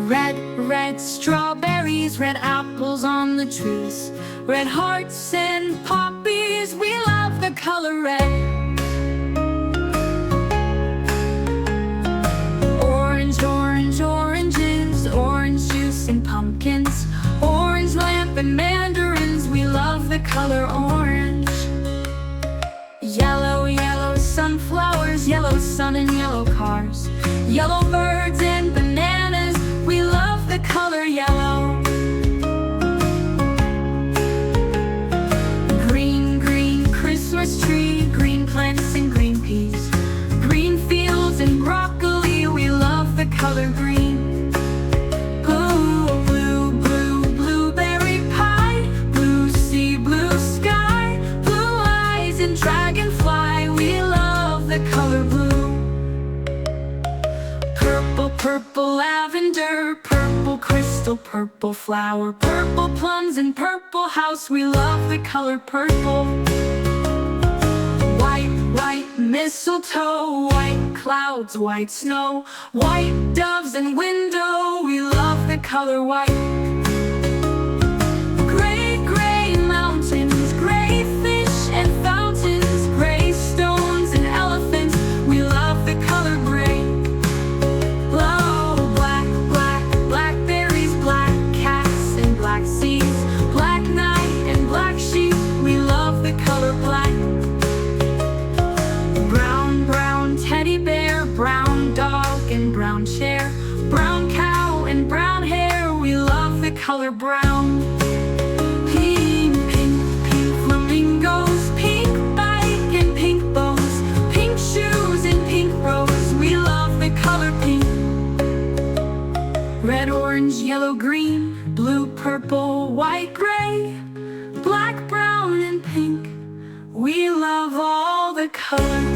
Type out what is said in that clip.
Red strawberries, red apples on the trees, red hearts and poppies, we love the color red. Oranges, orange juice and pumpkins, orange lamp and mandarins, we love the color orange. Yellow sunflowers, yellow sun and yellow cars, yellow birds and bananas, we love the color yellow. Green Christmas tree, green plants and green peas, green fields and broccoli, we love the color green. Blueberry pie, blue sea, blue sky, blue eyes and dragonfly, we love the color blue. Purple lavender, purple crystal, purple flower, purple plums and purple house, we love the color purple. White mistletoe, white clouds, white snow, white doves and window, we love the color white. Gray mountains, gray fish and fountains, gray stones and elephants, we love the color gray. Blackberries, black cats and black seas, black night and black sheep, we love the color black. Brown teddy bear, brown dog and brown chair, brown cow and brown hair, we love the color brown. Pink flamingos, pink bike and pink bows, pink shoes and pink rose, we love the color pink. Red, orange, yellow, green, blue, purple, white, gray, black, brown and pink, we love all the colors.